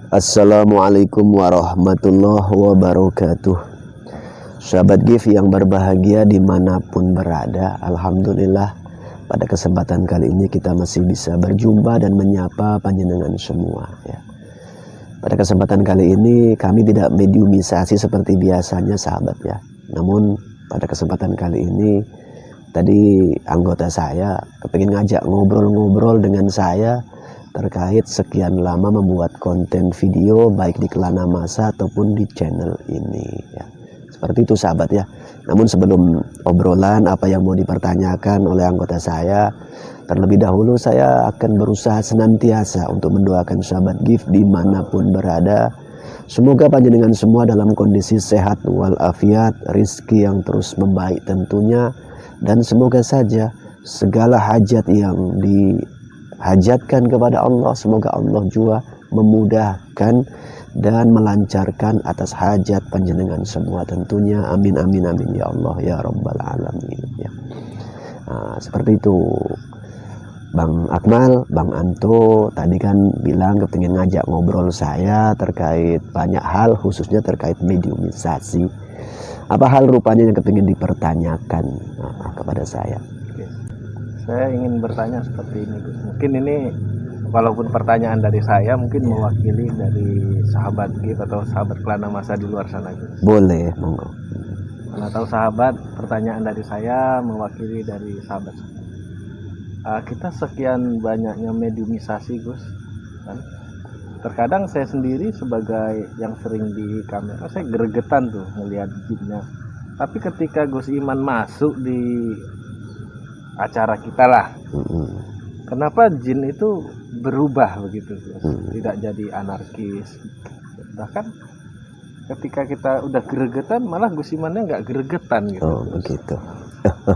Assalamualaikum warahmatullahi wabarakatuh. Sahabat GIF yang berbahagia dimanapun berada, alhamdulillah pada kesempatan kali ini kita masih bisa berjumpa dan menyapa panjenengan semua ya. Pada kesempatan kali ini kami tidak mediumisasi seperti biasanya sahabat ya. Namun pada kesempatan kali ini tadi anggota saya kepingin ngajak ngobrol-ngobrol dengan saya terkait sekian lama membuat konten video baik di Kelana Masa ataupun di channel ini ya. Seperti itu sahabat ya. Namun sebelum obrolan apa yang mau dipertanyakan oleh anggota saya, terlebih dahulu saya akan berusaha senantiasa untuk mendoakan sahabat GIF dimanapun berada. Semoga panjenengan semua dalam kondisi sehat walafiat, rizki yang terus membaik tentunya, dan semoga saja segala hajat yang dihajatkan kepada Allah, semoga Allah juga memudahkan dan melancarkan atas hajat panjenengan semua tentunya. Amin amin amin ya Allah ya Rabbal Alamin ya. Seperti itu Bang Akmal, Bang Anto tadi kan bilang kepingin ngajak ngobrol saya terkait banyak hal, khususnya terkait mediumisasi. Apa hal rupanya yang kepingin dipertanyakan kepada saya? Saya ingin bertanya seperti ini, Gus. Mungkin ini walaupun pertanyaan dari saya mungkin mewakili dari sahabat GIF atau sahabat Kelana Masa di luar sana, Gus. Boleh, monggo. Karena tahu sahabat, pertanyaan dari saya mewakili dari sahabat. Kita sekian banyaknya mediumisasi, Gus. Kan? Terkadang saya sendiri sebagai yang sering di kamera, saya gregetan tuh melihat jinnya. Tapi ketika Gus Iman masuk di acara kita lah, kenapa jin itu berubah begitu, tidak jadi anarkis. Bahkan ketika kita udah gregetan malah Gus Imannya nggak gregetan gitu. Oh begitu.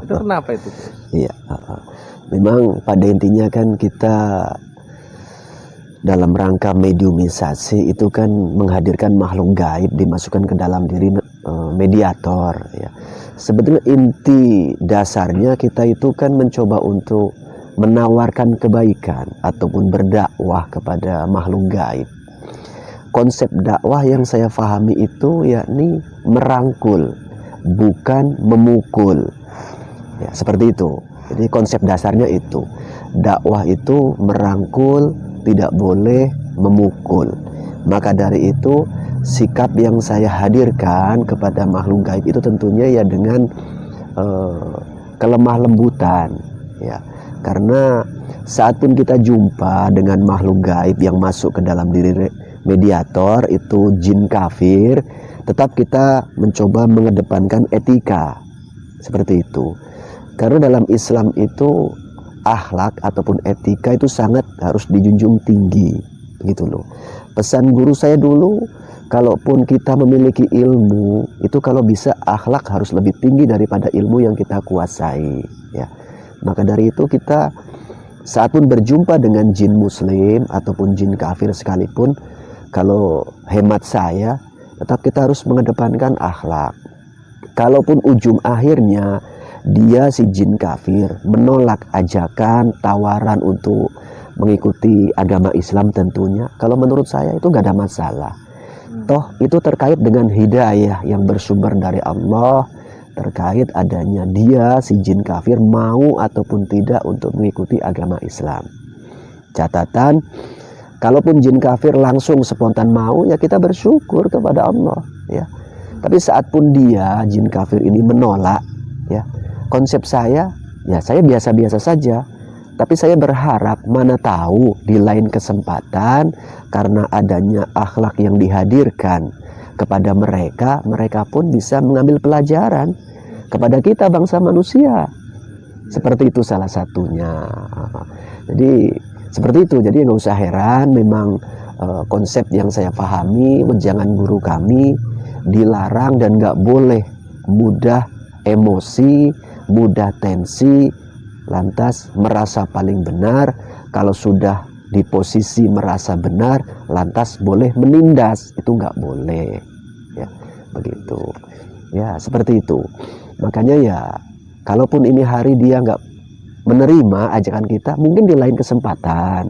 Itu kenapa itu? Iya, memang pada intinya kan kita dalam rangka mediumisasi itu kan menghadirkan makhluk gaib dimasukkan ke dalam diri mediator ya. Sebetulnya inti dasarnya kita itu kan mencoba untuk menawarkan kebaikan ataupun berdakwah kepada makhluk gaib. Konsep dakwah yang saya pahami itu yakni merangkul, bukan memukul ya, seperti itu. Jadi konsep dasarnya itu, dakwah itu merangkul, tidak boleh memukul. Maka dari itu sikap yang saya hadirkan kepada makhluk gaib itu tentunya ya dengan kelemah lembutan ya. Karena saat pun kita jumpa dengan makhluk gaib yang masuk ke dalam diri mediator itu jin kafir, tetap kita mencoba mengedepankan etika seperti itu. Karena dalam Islam itu akhlak ataupun etika itu sangat harus dijunjung tinggi gitu loh. Pesan guru saya dulu, kalaupun kita memiliki ilmu itu kalau bisa akhlak harus lebih tinggi daripada ilmu yang kita kuasai ya. Maka dari itu kita saat pun berjumpa dengan jin muslim ataupun jin kafir sekalipun, kalau hemat saya tetap kita harus mengedepankan akhlak. Kalaupun ujung akhirnya dia si jin kafir menolak ajakan tawaran untuk mengikuti agama Islam tentunya, kalau menurut saya itu gak ada masalah. Toh itu terkait dengan hidayah yang bersumber dari Allah, terkait adanya dia si jin kafir mau ataupun tidak untuk mengikuti agama Islam. Catatan, kalaupun jin kafir langsung spontan mau ya kita bersyukur kepada Allah ya. Tapi saat pun dia jin kafir ini menolak ya, konsep saya ya saya biasa-biasa saja. Tapi saya berharap mana tahu di lain kesempatan karena adanya akhlak yang dihadirkan kepada mereka, mereka pun bisa mengambil pelajaran kepada kita bangsa manusia. Seperti itu salah satunya. Jadi seperti itu. Jadi nggak usah heran, memang konsep yang saya pahami, jangan guru kami dilarang dan nggak boleh mudah emosi, mudah tensi, lantas merasa paling benar. Kalau sudah di posisi merasa benar, lantas boleh menindas, itu nggak boleh ya, begitu ya, seperti itu. Makanya ya kalaupun ini hari dia nggak menerima ajakan kita, mungkin di lain kesempatan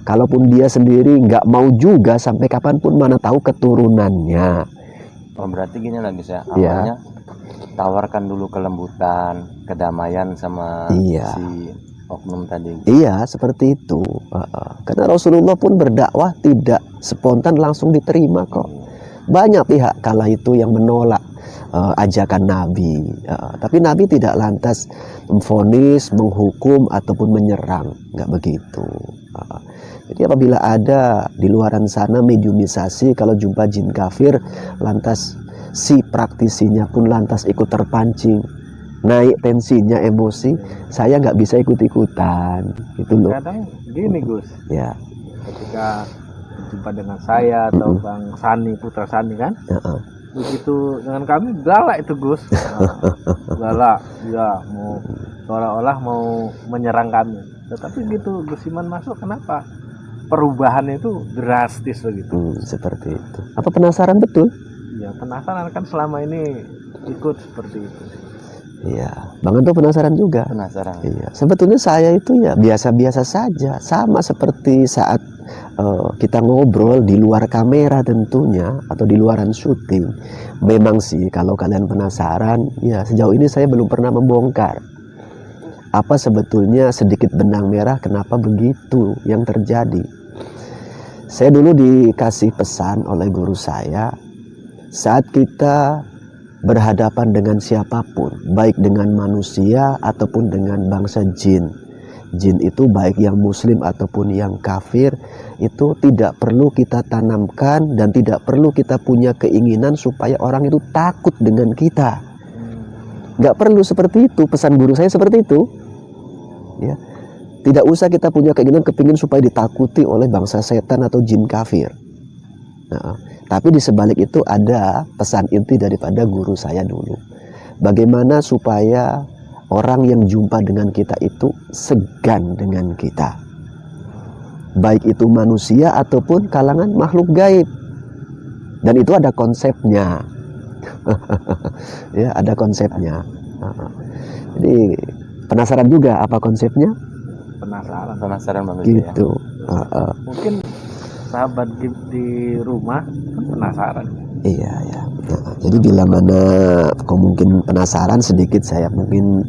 Kalaupun dia sendiri nggak mau juga, sampai kapanpun mana tahu keturunannya. Oh, berarti gini lah Gus ya, Iya. awalnya tawarkan dulu kelembutan, kedamaian sama Iya. si oknum tadi. Iya, seperti itu. Karena Rasulullah pun berdakwah tidak spontan langsung diterima kok. Banyak pihak kala itu yang menolak ajakan Nabi. Tapi Nabi tidak lantas memvonis, menghukum ataupun menyerang, nggak begitu. Jadi apabila ada di luaran sana mediumisasi, kalau jumpa jin kafir, lantas si praktisinya pun lantas ikut terpancing, naik tensinya, emosi, saya nggak bisa ikut-ikutan, gitu loh. Kadang gini Gus, Ya, ketika berjumpa dengan saya atau Bang Sani, Putra Sani kan, begitu dengan kami galak itu Gus. Galak, ya mau seolah-olah mau menyerang kami. Tetapi gitu Gus Iman masuk, kenapa perubahannya itu drastis begitu? seperti itu. Apa penasaran betul? Ya penasaran kan, selama ini ikut seperti itu. Iya, Bang Anto penasaran juga. Penasaran. Iya, sebetulnya saya itu ya biasa-biasa saja, sama seperti saat kita ngobrol di luar kamera tentunya, atau di luaran syuting. Memang sih kalau kalian penasaran, ya sejauh ini saya belum pernah membongkar apa sebetulnya sedikit benang merah kenapa begitu yang terjadi. Saya dulu dikasih pesan oleh guru saya, saat kita berhadapan dengan siapapun, baik dengan manusia ataupun dengan bangsa jin. Jin itu baik yang muslim ataupun yang kafir, itu tidak perlu kita tanamkan dan tidak perlu kita punya keinginan supaya orang itu takut dengan kita. Nggak perlu seperti itu, pesan guru saya seperti itu. Ya. Tidak usah kita punya kepingin supaya ditakuti oleh bangsa setan atau jin kafir. Nah, tapi di sebalik itu ada pesan inti daripada guru saya dulu. Bagaimana supaya orang yang jumpa dengan kita itu segan dengan kita. Baik itu manusia ataupun kalangan makhluk gaib. Dan itu ada konsepnya. Ya, ada konsepnya. Jadi penasaran juga apa konsepnya? Penasaran Bang Gus Gitu. ya. Mungkin sahabat di rumah kan penasaran. Iya ya. Jadi bila mana kau mungkin penasaran, sedikit saya mungkin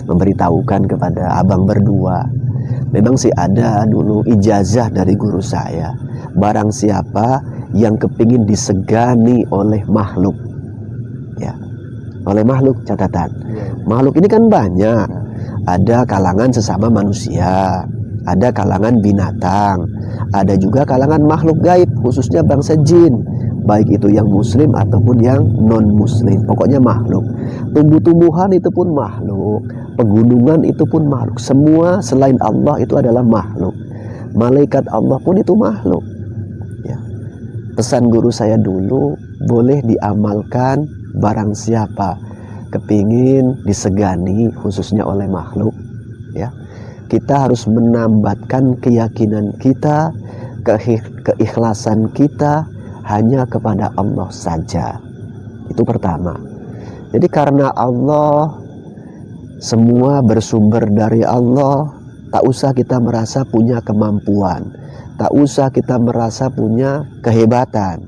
memberitahukan kepada abang berdua. Memang sih ada dulu ijazah dari guru saya. Barang siapa yang kepingin disegani oleh makhluk, ya, oleh makhluk, catatan. Makhluk ini kan banyak. Ada kalangan sesama manusia, ada kalangan binatang, ada juga kalangan makhluk gaib, khususnya bangsa jin, baik itu yang muslim ataupun yang non muslim, pokoknya makhluk. Tumbuh-tumbuhan itu pun makhluk, pegunungan itu pun makhluk, semua selain Allah itu adalah makhluk. Malaikat Allah pun itu makhluk. Ya. Pesan guru saya dulu, boleh diamalkan barang siapa kepingin disegani khususnya oleh makhluk, ya. Kita harus menambatkan keyakinan kita, keikhlasan kita hanya kepada Allah saja. Itu pertama. Jadi karena Allah, semua bersumber dari Allah, tak usah kita merasa punya kemampuan, tak usah kita merasa punya kehebatan.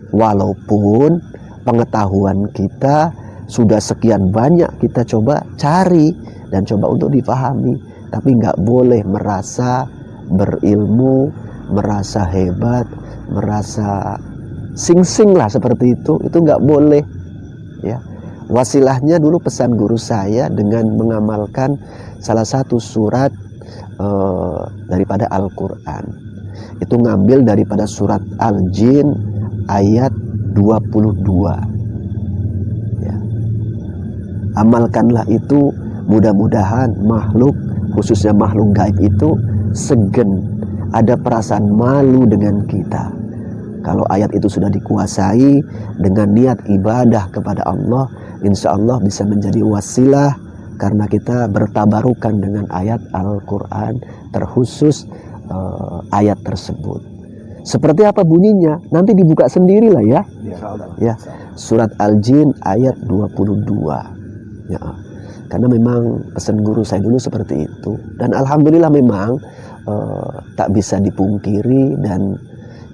Walaupun pengetahuan kita sudah sekian banyak, kita coba cari dan coba untuk dipahami, tapi nggak boleh merasa berilmu, merasa hebat, merasa sing-sing lah seperti itu nggak boleh. Ya, wasilahnya dulu pesan guru saya dengan mengamalkan salah satu surat daripada Al-Quran. Itu ngambil daripada surat Al-Jin ayat 22. Amalkanlah itu, mudah-mudahan makhluk, khususnya makhluk gaib itu segen, ada perasaan malu dengan kita. Kalau ayat itu sudah dikuasai dengan niat ibadah kepada Allah, insya Allah bisa menjadi wasilah karena kita bertabarukan dengan ayat Al-Quran, terkhusus ayat tersebut. Seperti apa bunyinya? Nanti dibuka sendirilah ya. Ya, surat Al-Jin ayat 22. Ya, karena memang pesan guru saya dulu seperti itu, dan alhamdulillah memang tak bisa dipungkiri, dan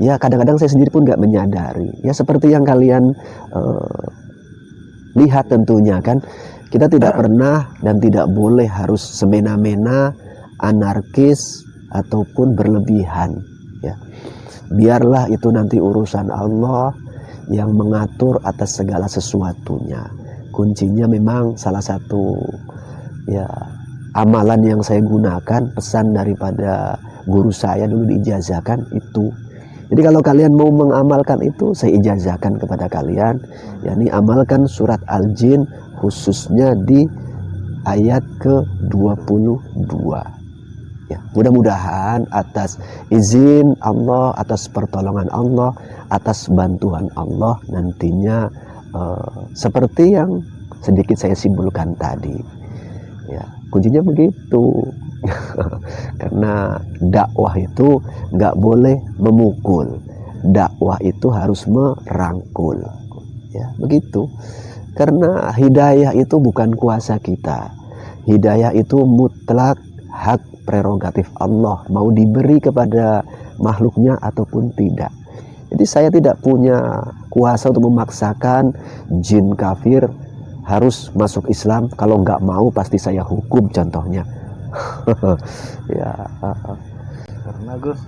ya kadang-kadang saya sendiri pun nggak menyadari. Ya seperti yang kalian lihat tentunya kan, kita tidak pernah dan tidak boleh harus semena-mena, anarkis ataupun berlebihan. Ya, biarlah itu nanti urusan Allah yang mengatur atas segala sesuatunya. Kuncinya memang salah satu ya amalan yang saya gunakan, pesan daripada guru saya dulu diijazahkan itu. Jadi kalau kalian mau mengamalkan itu, saya ijazahkan kepada kalian, yakni amalkan surat Al-Jin khususnya di ayat ke-22. Ya, mudah-mudahan atas izin Allah, atas pertolongan Allah, atas bantuan Allah nantinya seperti yang sedikit saya simpulkan tadi. Ya, kuncinya begitu. Karena dakwah itu nggak boleh memukul, dakwah itu harus merangkul. Ya, begitu. Karena hidayah itu bukan kuasa kita. Hidayah itu mutlak hak prerogatif Allah, mau diberi kepada makhluknya ataupun tidak. Jadi saya tidak punya kuasa untuk memaksakan jin kafir harus masuk Islam. Kalau nggak mau pasti saya hukum contohnya. Ya, karena Gus,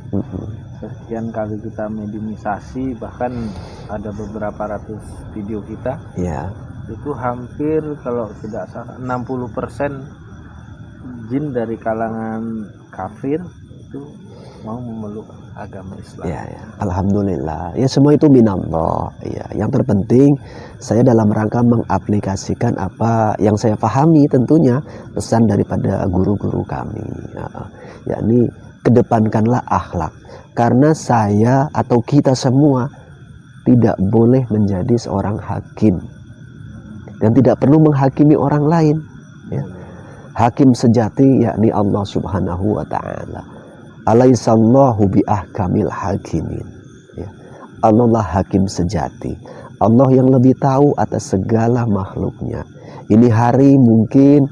sekian kali kita mediumisasi, bahkan ada beberapa ratus video kita, ya, itu hampir kalau tidak salah 60% jin dari kalangan kafir itu mau memeluk agama Islam. ya, ya. Alhamdulillah. Ya semua itu minallah. Ya, yang terpenting saya dalam rangka mengaplikasikan apa yang saya pahami, tentunya pesan daripada guru-guru kami. Ya, yakni kedepankanlah akhlak. Karena saya atau kita semua tidak boleh menjadi seorang hakim dan tidak perlu menghakimi orang lain. Ya. Hakim sejati yakni Allah Subhanahu wa Ta'ala. Alaihissallahu biahkamil hakimin. Ya. Allah lah hakim sejati. Allah yang lebih tahu atas segala makhluknya. Ini hari mungkin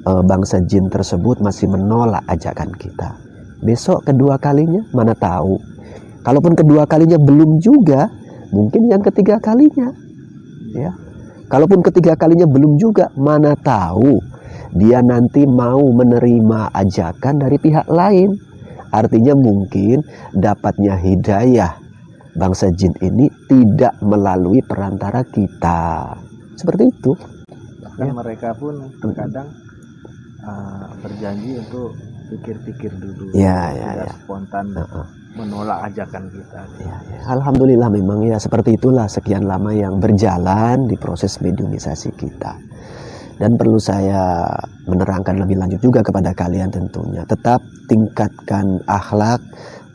bangsa jin tersebut masih menolak ajakan kita. Besok kedua kalinya mana tahu. Kalaupun kedua kalinya belum juga, mungkin yang ketiga kalinya. Ya. Kalaupun ketiga kalinya belum juga, mana tahu dia nanti mau menerima ajakan dari pihak lain. Artinya mungkin dapatnya hidayah bangsa jin ini tidak melalui perantara kita. Seperti itu. Bahkan ya, mereka pun terkadang berjanji untuk pikir-pikir dulu. Ya, tidak spontan menolak ajakan kita. Ya, ya. Alhamdulillah memang ya seperti itulah sekian lama yang berjalan di proses mediumisasi kita. Dan perlu saya menerangkan lebih lanjut juga kepada kalian tentunya. Tetap tingkatkan akhlak,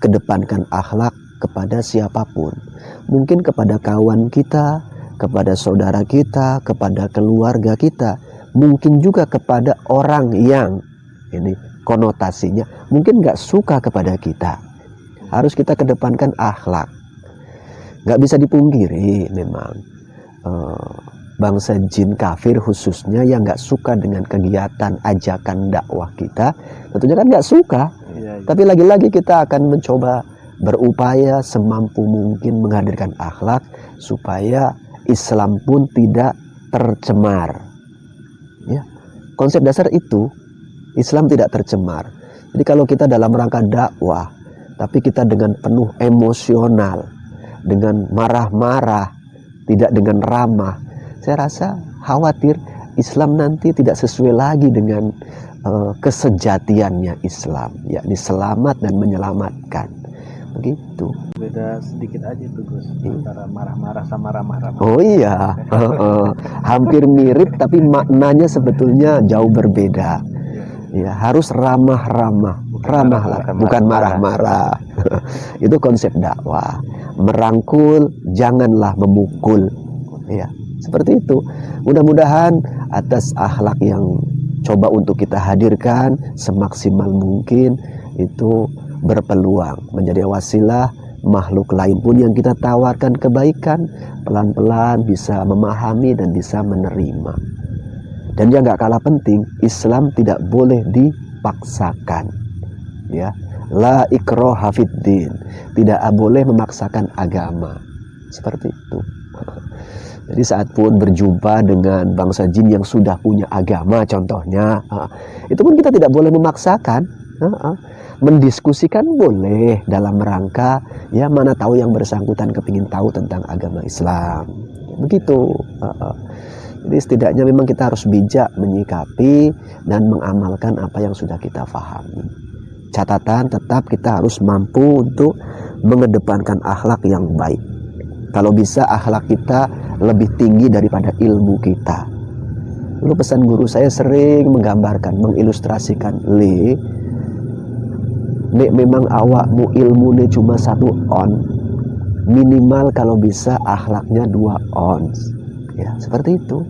kedepankan akhlak kepada siapapun. Mungkin kepada kawan kita, kepada saudara kita, kepada keluarga kita. Mungkin juga kepada orang yang ini konotasinya mungkin nggak suka kepada kita. Harus kita kedepankan akhlak. Nggak bisa dipungkiri memang. Bangsa jin kafir khususnya yang nggak suka dengan kegiatan ajakan dakwah kita, tentunya kan nggak suka. Ya. Tapi lagi-lagi kita akan mencoba berupaya semampu mungkin menghadirkan akhlak supaya Islam pun tidak tercemar. Ya, konsep dasar itu Islam tidak tercemar. Jadi kalau kita dalam rangka dakwah, tapi kita dengan penuh emosional, dengan marah-marah, tidak dengan ramah, saya rasa khawatir Islam nanti tidak sesuai lagi dengan kesejatiannya Islam, yakni selamat dan menyelamatkan. Begitu. Beda sedikit aja tuh Gus, antara marah-marah sama ramah-ramah. Oh iya, hampir mirip tapi maknanya sebetulnya jauh berbeda. Ya, harus ramah-ramah, ramahlah, bukan marah-marah. Itu konsep dakwah. Merangkul, janganlah memukul. Ya. Seperti itu. Mudah-mudahan atas akhlak yang coba untuk kita hadirkan semaksimal mungkin itu berpeluang menjadi wasilah makhluk lain pun yang kita tawarkan kebaikan pelan-pelan bisa memahami dan bisa menerima. Dan yang gak kalah penting, Islam tidak boleh dipaksakan. Ya, La ikraha fiddin. Tidak boleh memaksakan agama. Seperti itu. Jadi saat pun berjumpa dengan bangsa jin yang sudah punya agama contohnya, itu pun kita tidak boleh memaksakan. Mendiskusikan boleh dalam rangka ya mana tahu yang bersangkutan kepingin tahu tentang agama Islam. Begitu. Jadi setidaknya memang kita harus bijak menyikapi dan mengamalkan apa yang sudah kita fahami. Catatan tetap kita harus mampu untuk mengedepankan akhlak yang baik. Kalau bisa akhlak kita lebih tinggi daripada ilmu kita. Dulu pesan guru saya sering menggambarkan, mengilustrasikan, nek memang awakmu ilmunya cuma 1 on, minimal kalau bisa akhlaknya 2 ons. Ya, seperti itu.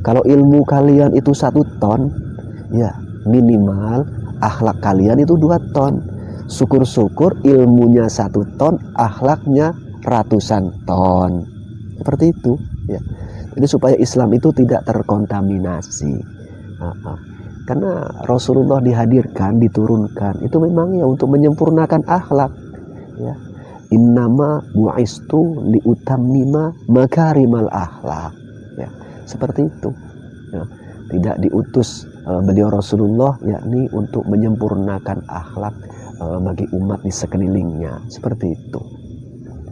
Kalau ilmu kalian itu 1 ton, ya minimal akhlak kalian itu 2 ton. Syukur-syukur ilmunya 1 ton, akhlaknya ratusan ton. Seperti itu, ya. Jadi supaya Islam itu tidak terkontaminasi. Karena Rasulullah dihadirkan, diturunkan itu memang ya untuk menyempurnakan akhlak, ya. Innama bu'istu liutammima makarimal akhlak, ya. Seperti itu, ya. Tidak diutus beliau Rasulullah yakni untuk menyempurnakan akhlak bagi umat di sekelilingnya. Seperti itu,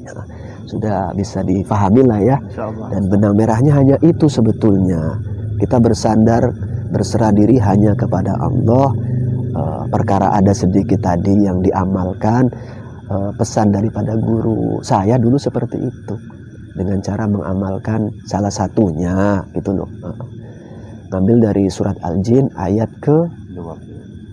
ya. Sudah bisa difahami lah ya. Dan benang merahnya hanya itu sebetulnya. Kita berserah diri hanya kepada Allah. Perkara ada sedikit tadi yang diamalkan, pesan daripada guru saya dulu seperti itu, dengan cara mengamalkan salah satunya gitu loh. Ngambil dari surat Al-Jin ayat ke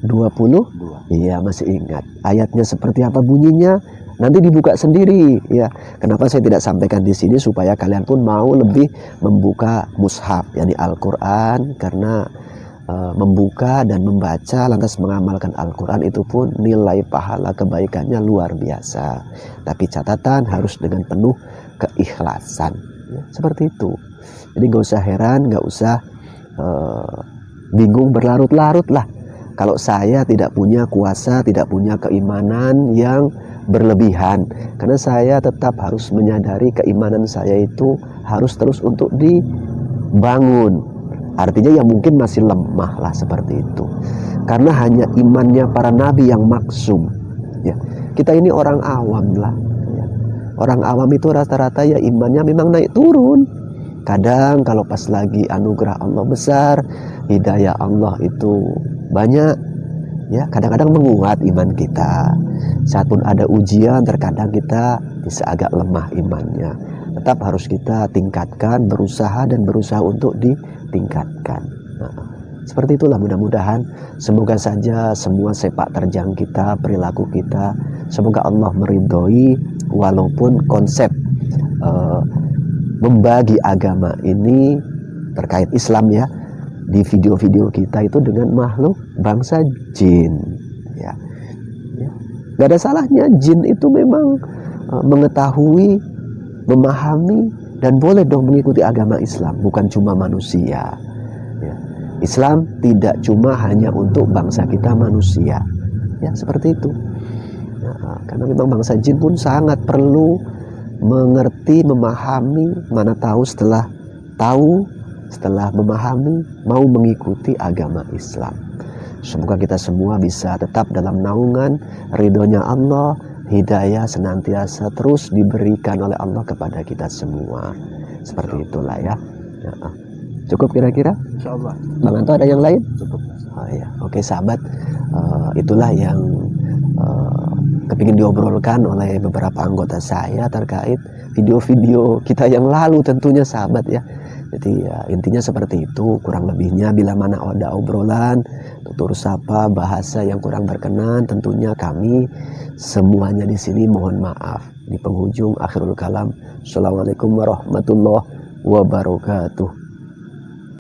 22. Iya, masih ingat ayatnya seperti apa bunyinya, nanti dibuka sendiri ya. Kenapa saya tidak sampaikan di sini, supaya kalian pun mau lebih membuka mushaf yakni Al-Qur'an, karena membuka dan membaca lantas mengamalkan Al-Quran itu pun nilai pahala kebaikannya luar biasa. Tapi catatan harus dengan penuh keikhlasan, ya, seperti itu. Jadi gak usah heran, gak usah bingung berlarut-larut lah kalau saya tidak punya kuasa, tidak punya keimanan yang berlebihan. Karena saya tetap harus menyadari keimanan saya itu harus terus untuk dibangun. Artinya ya mungkin masih lemah lah seperti itu. Karena hanya imannya para nabi yang maksum. Ya, kita ini orang awam lah. Ya. Orang awam itu rata-rata ya imannya memang naik turun. Kadang kalau pas lagi anugerah Allah besar, hidayah Allah itu banyak, ya kadang-kadang menguat iman kita. Saat pun ada ujian, terkadang kita bisa agak lemah imannya. Tetap harus kita tingkatkan, berusaha untuk ditingkatkan. Seperti itulah, mudah-mudahan semoga saja semua sepak terjang kita, perilaku kita, semoga Allah meridhoi, walaupun konsep membagi agama ini terkait Islam ya, di video-video kita itu dengan makhluk bangsa jin, ya. Gak ada salahnya, jin itu memang mengetahui, memahami, dan boleh dong mengikuti agama Islam, bukan cuma manusia. Ya. Islam tidak cuma hanya untuk bangsa kita manusia, ya seperti itu. Ya, karena memang bangsa jin pun sangat perlu mengerti, memahami, mana tahu setelah memahami mau mengikuti agama Islam. Semoga kita semua bisa tetap dalam naungan ridhonya Allah, hidayah senantiasa terus diberikan oleh Allah kepada kita semua. Seperti itulah ya. Cukup kira-kira? Insyaallah. Bang Anto ada yang lain? Cukup. Oh ya, oke sahabat, itulah yang kepingin diobrolkan oleh beberapa anggota saya terkait video-video kita yang lalu tentunya sahabat ya. Jadi ya, intinya seperti itu kurang lebihnya. Bila mana ada obrolan, tutur sapa, bahasa yang kurang berkenan, tentunya kami semuanya di sini mohon maaf. Di penghujung akhirul kalam, assalamualaikum warahmatullahi wabarakatuh.